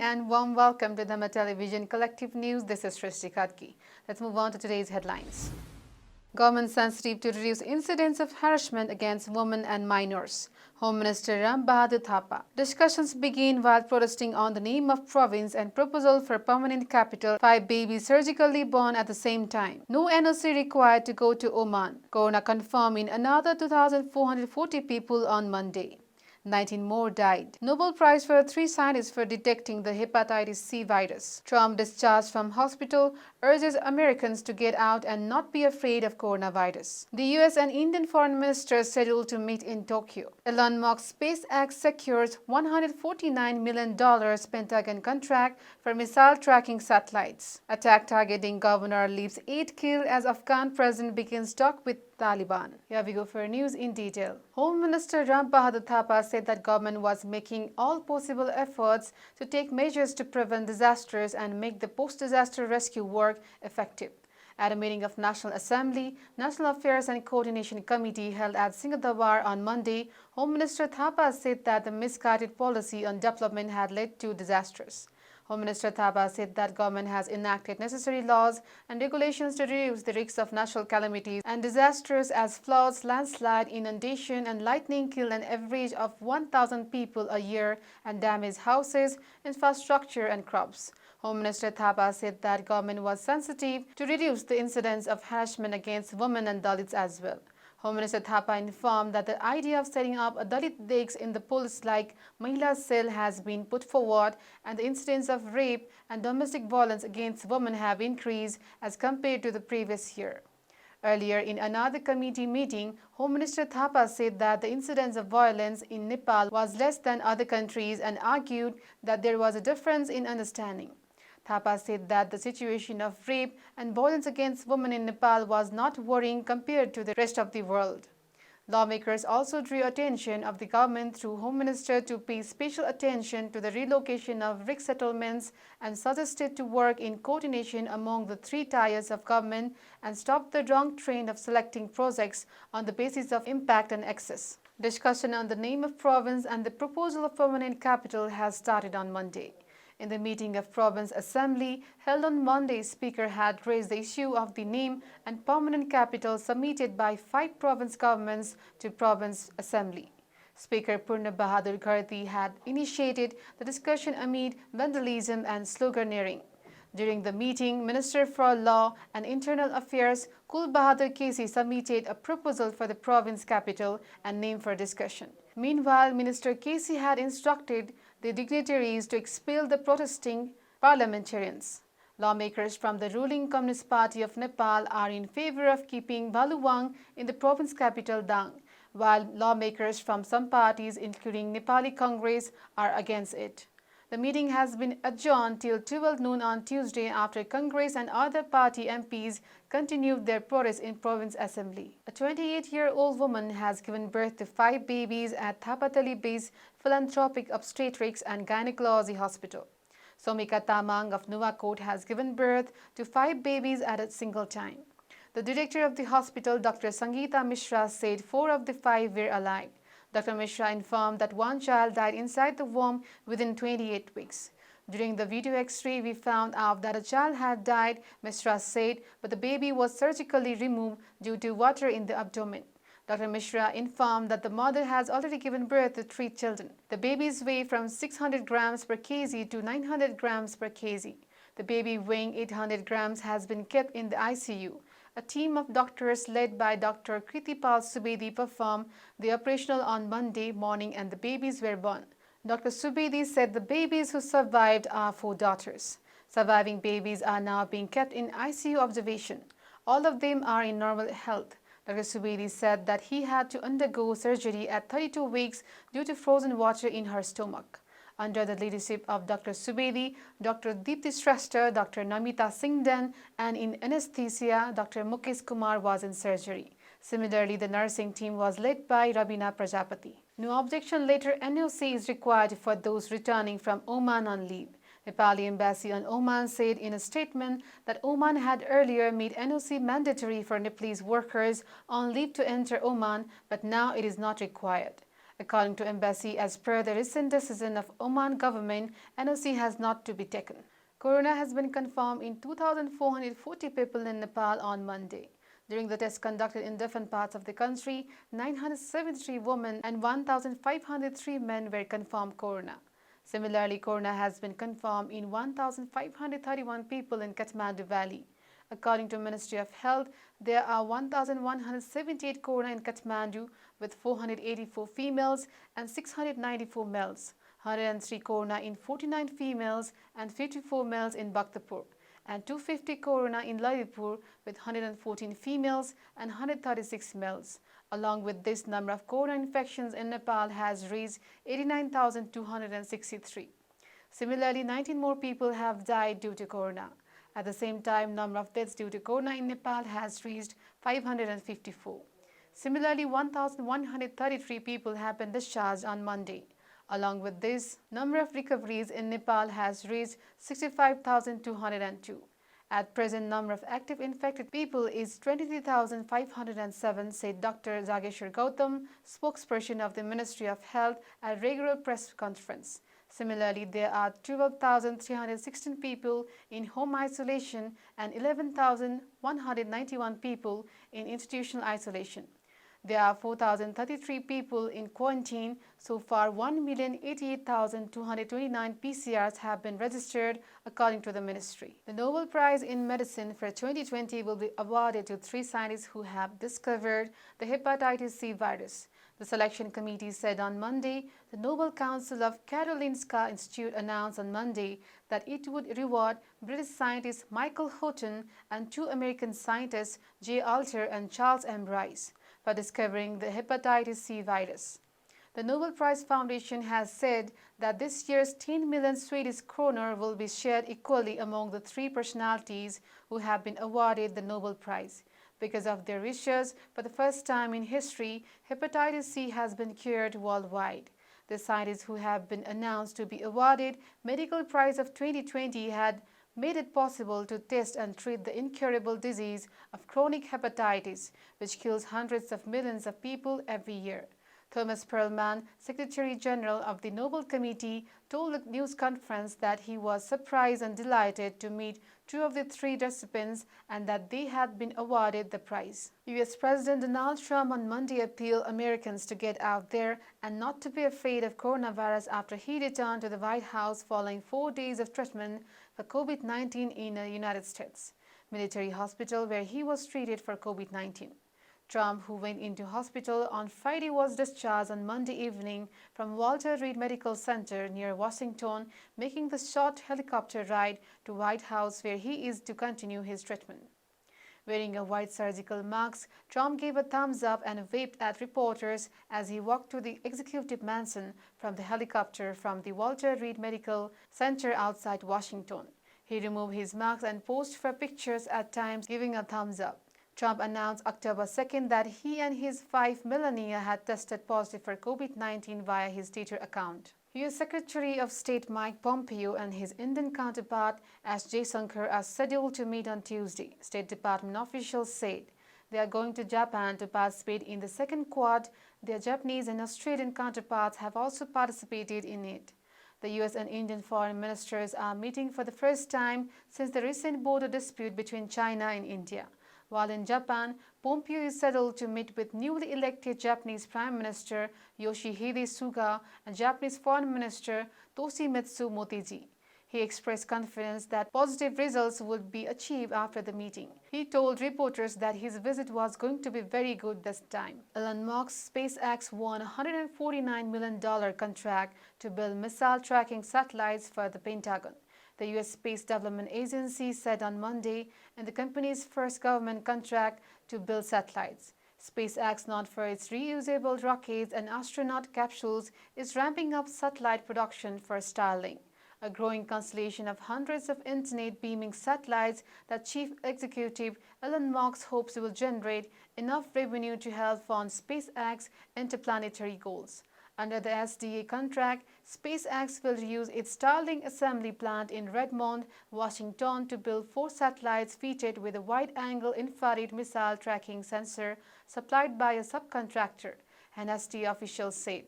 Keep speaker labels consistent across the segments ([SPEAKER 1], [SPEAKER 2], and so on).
[SPEAKER 1] and warm welcome to Dharma Television Collective News. This is Srishti Khadki. Let's move on to today's headlines. Government sensitive to reduce incidents of harassment against women and minors. Home Minister Ram Bahadur Thapa. Discussions begin while protesting on the name of province and proposal for permanent capital. 5 babies surgically born at the same time. No NOC required to go to Oman. Corona confirming another 2,440 people on Monday. 19 more died. Nobel Prize for 3 scientists for detecting the hepatitis C virus. Trump discharged from hospital urges Americans to get out and not be afraid of coronavirus. The US and Indian foreign ministers scheduled to meet in Tokyo. Elon Musk's SpaceX secures $149 million Pentagon contract for missile tracking satellites. Attack targeting governor leaves 8 killed as Afghan president begins talk with Taliban. Here we go for news in detail. Home Minister Ram Bahadur Thapa said that government was making all possible efforts to take measures to prevent disasters and make the post-disaster rescue work effective. At a meeting of National Assembly, National Affairs and Coordination Committee held at Singapore on Monday, Home Minister Thapa said that the misguided policy on development had led to disasters. Home Minister Thapa said that government has enacted necessary laws and regulations to reduce the risks of natural calamities and disasters as floods, landslide, inundation and lightning kill an average of 1,000 people a year and damage houses, infrastructure and crops. Home Minister Thapa said that government was sensitive to reduce the incidence of harassment against women and Dalits as well. Home Minister Thapa informed that the idea of setting up a Dalit desk in the police-like Mahila cell has been put forward and the incidents of rape and domestic violence against women have increased as compared to the previous year. Earlier in another committee meeting, Home Minister Thapa said that the incidence of violence in Nepal was less than other countries and argued that there was a difference in understanding. Thapa said that the situation of rape and violence against women in Nepal was not worrying compared to the rest of the world. Lawmakers also drew attention of the government through Home Minister to pay special attention to the relocation of risk settlements and suggested to work in coordination among the 3 tiers of government and stop the wrong trend of selecting projects on the basis of impact and access. Discussion on the name of province and the proposal of permanent capital has started on Monday. In the meeting of Province Assembly held on Monday, Speaker had raised the issue of the name and permanent capital submitted by 5 province governments to Province Assembly. Speaker Purna Bahadur Gharti had initiated the discussion amid vandalism and sloganeering. During the meeting, Minister for Law and Internal Affairs Kul Bahadur Kesi submitted a proposal for the province capital and name for discussion. Meanwhile, Minister Kesi had instructed the dignitaries to expel the protesting parliamentarians. Lawmakers from the ruling Communist Party of Nepal are in favor of keeping Baluwang in the province capital Dang, while lawmakers from some parties, including Nepali Congress, are against it. The meeting has been adjourned till 12 noon on Tuesday after Congress and other party MPs continued their protest in Province Assembly. A 28-year-old woman has given birth to 5 babies at Thapatali-based Philanthropic Obstetrics and Gynecology Hospital. Somika Tamang of Nuwakot has given birth to 5 babies at a single time. The director of the hospital, Dr. Sangeeta Mishra, said 4 of the 5 were alive. Dr. Mishra informed that 1 child died inside the womb within 28 weeks. During the video X-ray, we found out that a child had died, Mishra said, but the baby was surgically removed due to water in the abdomen. Dr. Mishra informed that the mother has already given birth to 3 children. The babies weigh from 600 grams per kg to 900 grams per kg. The baby weighing 800 grams has been kept in the ICU. A team of doctors led by Dr. Kritipal Subedi performed the operational on Monday morning and the babies were born. Dr. Subedi said the babies who survived are 4 daughters. Surviving babies are now being kept in ICU observation. All of them are in normal health. Dr. Subedi said that he had to undergo surgery at 32 weeks due to frozen water in her stomach. Under the leadership of Dr. Subedi, Dr. Deepti Shrestha, Dr. Namita Singhdon, and in anesthesia, Dr. Mukesh Kumar was in surgery. Similarly, the nursing team was led by Rabina Prajapati. No objection letter NOC is required for those returning from Oman on leave. Nepali Embassy on Oman said in a statement that Oman had earlier made NOC mandatory for Nepalese workers on leave to enter Oman, but now it is not required. According to embassy, as per the recent decision of Oman government, NOC has not to be taken. Corona has been confirmed in 2,440 people in Nepal on Monday. During the tests conducted in different parts of the country, 973 women and 1,503 men were confirmed corona. Similarly, corona has been confirmed in 1,531 people in Kathmandu Valley. According to Ministry of Health, there are 1,178 corona in Kathmandu with 484 females and 694 males, 103 corona in 49 females and 54 males in Bhaktapur, and 250 corona in Lalitpur with 114 females and 136 males. Along with this, number of corona infections in Nepal has reached 89,263. Similarly, 19 more people have died due to corona. At the same time, number of deaths due to corona in Nepal has reached 554. Similarly, 1,133 people have been discharged on Monday. Along with this, number of recoveries in Nepal has reached 65,202. At present, number of active infected people is 23,507, said Dr. Jageshwar Gautam, spokesperson of the Ministry of Health, at regular press conference. Similarly, there are 12,316 people in home isolation and 11,191 people in institutional isolation. There are 4,033 people in quarantine. So far, 1,088,229 PCRs have been registered, according to the ministry. The Nobel Prize in Medicine for 2020 will be awarded to 3 scientists who have discovered the hepatitis C virus. The selection committee said on Monday. The Nobel Council of Karolinska Institute announced on Monday that it would reward British scientist Michael Houghton and 2 American scientists, J. Alter and Charles M. Rice, for discovering the hepatitis C virus. The Nobel Prize Foundation has said that this year's 10 million Swedish kronor will be shared equally among the 3 personalities who have been awarded the Nobel Prize. Because of their research, for the first time in history, hepatitis C has been cured worldwide. The scientists who have been announced to be awarded Medical Prize of 2020 had made it possible to test and treat the incurable disease of chronic hepatitis, which kills hundreds of millions of people every year. Thomas Perlman, Secretary General of the Nobel Committee, told the news conference that he was surprised and delighted to meet 2 of the 3 recipients and that they had been awarded the prize. U.S. President Donald Trump on Monday appealed Americans to get out there and not to be afraid of coronavirus after he returned to the White House following 4 days of treatment for COVID-19 in the United States military hospital where he was treated for COVID-19. Trump, who went into hospital on Friday, was discharged on Monday evening from Walter Reed Medical Center near Washington, making the short helicopter ride to White House where he is to continue his treatment. Wearing a white surgical mask, Trump gave a thumbs up and waved at reporters as he walked to the executive mansion from the helicopter from the Walter Reed Medical Center outside Washington. He removed his mask and posed for pictures at times, giving a thumbs up. Trump announced October 2nd that he and his wife Melania had tested positive for COVID-19 via his Twitter account. U.S. Secretary of State Mike Pompeo and his Indian counterpart S. Jaishankar are scheduled to meet on Tuesday, State Department officials said. They are going to Japan to participate in the second Quad. Their Japanese and Australian counterparts have also participated in it. The U.S. and Indian foreign ministers are meeting for the first time since the recent border dispute between China and India. While in Japan, Pompeo is scheduled to meet with newly elected Japanese Prime Minister Yoshihide Suga and Japanese Foreign Minister Toshimitsu Motegi. He expressed confidence that positive results would be achieved after the meeting. He told reporters that his visit was going to be very good this time. Elon Musk's SpaceX won a $149 million contract to build missile tracking satellites for the Pentagon. The U.S. Space Development Agency said on Monday in the company's first government contract to build satellites. SpaceX, known for its reusable rockets and astronaut capsules, is ramping up satellite production for Starlink, a growing constellation of hundreds of internet-beaming satellites that Chief Executive Elon Musk hopes will generate enough revenue to help fund SpaceX interplanetary goals. Under the SDA contract, SpaceX will use its Starlink assembly plant in Redmond, Washington to build 4 satellites fitted with a wide-angle infrared missile tracking sensor supplied by a subcontractor, an SDA official said.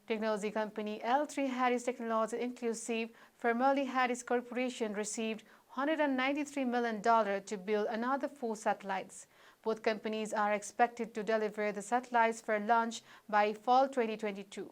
[SPEAKER 1] Technology company L3 Harris Technology Inclusive, formerly Harris Corporation, received $193 million to build another 4 satellites. Both companies are expected to deliver the satellites for launch by fall 2022.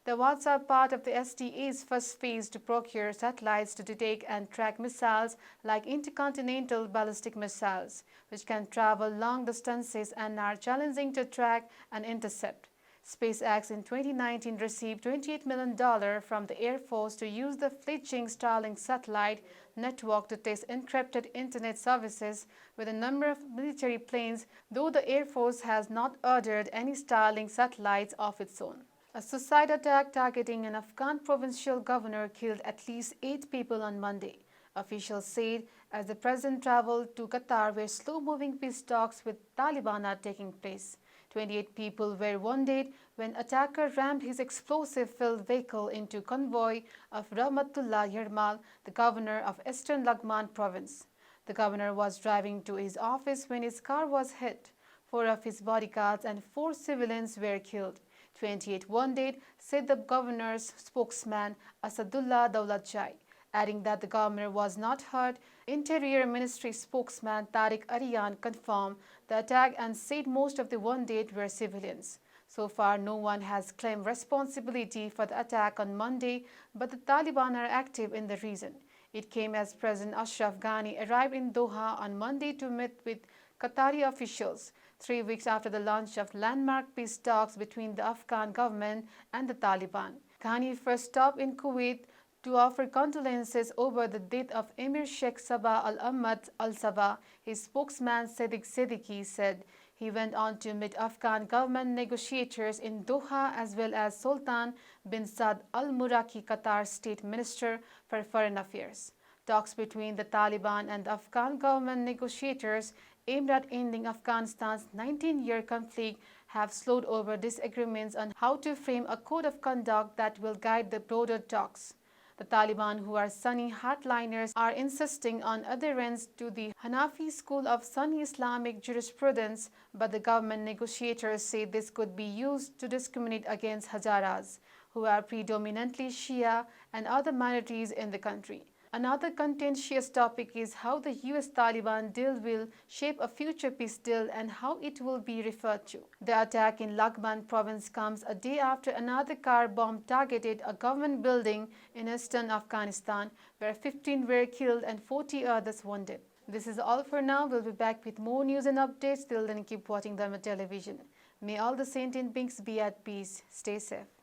[SPEAKER 1] The awards are part of the SDA's first phase to procure satellites to detect and track missiles like intercontinental ballistic missiles, which can travel long distances and are challenging to track and intercept. SpaceX in 2019 received $28 million from the Air Force to use the fledgling Starlink satellite network to test encrypted internet services with a number of military planes, though the Air Force has not ordered any Starlink satellites of its own. A suicide attack targeting an Afghan provincial governor killed at least 8 people on Monday, officials said, as the president traveled to Qatar where slow-moving peace talks with Taliban are taking place. 28 people were wounded when attacker rammed his explosive-filled vehicle into convoy of Rahmatullah Yarmal, the governor of Eastern Laghman province. The governor was driving to his office when his car was hit. 4 of his bodyguards and 4 civilians were killed. 28 wounded, said the governor's spokesman Asadullah Dawlatjai, adding that the governor was not hurt. Interior Ministry spokesman Tariq Aryan confirmed the attack and said most of the wounded were civilians. So far, no one has claimed responsibility for the attack on Monday, but the Taliban are active in the region. It came as President Ashraf Ghani arrived in Doha on Monday to meet with Qatari officials, 3 weeks after the launch of landmark peace talks between the Afghan government and the Taliban. Ghani first stopped in Kuwait to offer condolences over the death of Emir Sheikh Sabah Al-Ahmad Al-Sabah. His spokesman Sadiq Siddiqui said he went on to meet Afghan government negotiators in Doha as well as Sultan bin Saad Al-Muraki, Qatar's state minister for foreign affairs. Talks between the Taliban and the Afghan government negotiators aimed at ending Afghanistan's 19-year conflict have slowed over disagreements on how to frame a code of conduct that will guide the broader talks. The Taliban, who are Sunni hardliners, are insisting on adherence to the Hanafi school of Sunni Islamic jurisprudence, but the government negotiators say this could be used to discriminate against Hazaras, who are predominantly Shia, and other minorities in the country. Another contentious topic is how the US-Taliban deal will shape a future peace deal and how it will be referred to. The attack in Laghman province comes a day after another car bomb targeted a government building in eastern Afghanistan, where 15 were killed and 40 others wounded. This is all for now. We'll be back with more news and updates. Till then, keep watching Dharma television. May all the sentient beings be at peace. Stay safe.